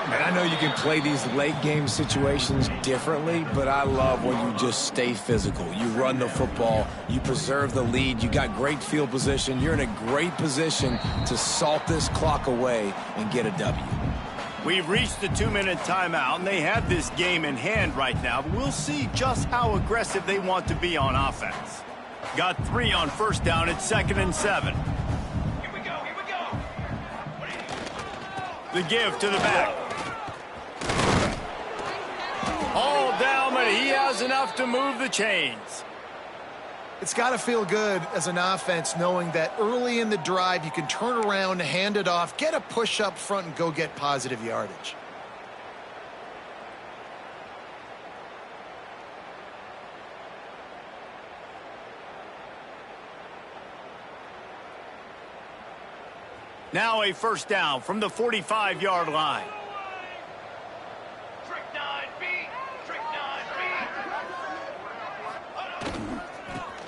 And I know you can play these late game situations differently, but I love when you just stay physical. You run the football, you preserve the lead, you got great field position. You're in a great position to salt this clock away and get a W. We've reached the 2-minute timeout, and they have this game in hand right now, but we'll see just how aggressive they want to be on offense. Got 3 on first down at 2nd and 7. The give to the back. All down, but he has enough to move the chains. It's got to feel good as an offense knowing that early in the drive you can turn around, hand it off, get a push up front, and go get positive yardage. Now a first down from the 45-yard line.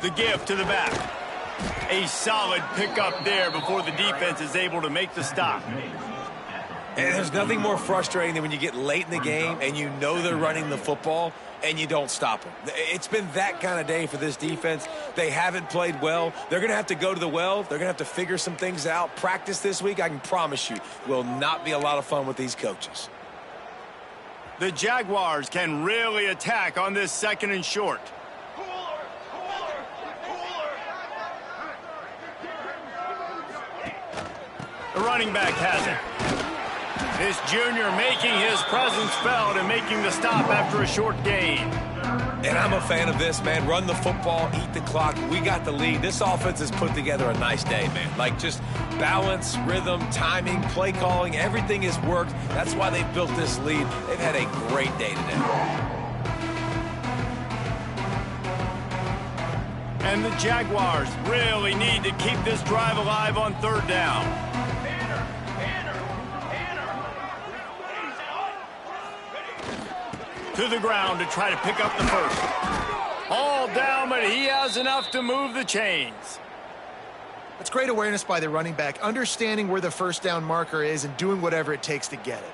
The give to the back. A solid pickup there before the defense is able to make the stop. And there's nothing more frustrating than when you get late in the game and you know they're running the football and you don't stop them. It's been that kind of day for this defense. They haven't played well. They're going to have to go to the well. They're going to have to figure some things out. Practice this week, I can promise you, will not be a lot of fun with these coaches. The Jaguars can really attack on this second and short. The running back has it. This junior making his presence felt and making the stop after a short gain. And I'm a fan of this, man. Run the football, eat the clock. We got the lead. This offense has put together a nice day, man. Like just balance, rhythm, timing, play calling, everything has worked. That's why they've built this lead. They've had a great day today. And the Jaguars really need to keep this drive alive on third down. To the ground to try to pick up the first. All down, but he has enough to move the chains. That's great awareness by the running back, understanding where the first down marker is and doing whatever it takes to get it.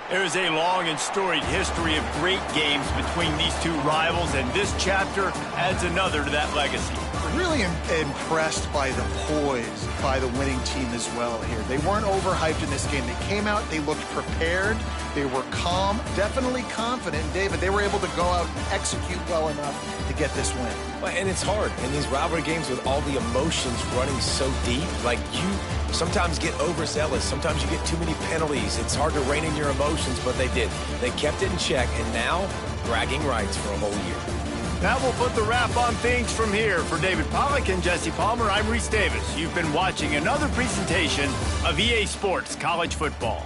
There is a long and storied history of great games between these two rivals, and this chapter adds another to that legacy. Really impressed by the poise by the winning team as well here. They weren't overhyped in this game. They came out, they looked prepared, they were calm, definitely confident. And David, they were able to go out and execute well enough to get this win. Well, and it's hard in these rivalry games with all the emotions running so deep. Like you sometimes get overzealous. Sometimes you get too many penalties. It's hard to rein in your emotions, but they did. They kept it in check, and now bragging rights for a whole year. That will put the wrap on things from here. For David Pollack and Jesse Palmer, I'm Reese Davis. You've been watching another presentation of EA Sports College Football.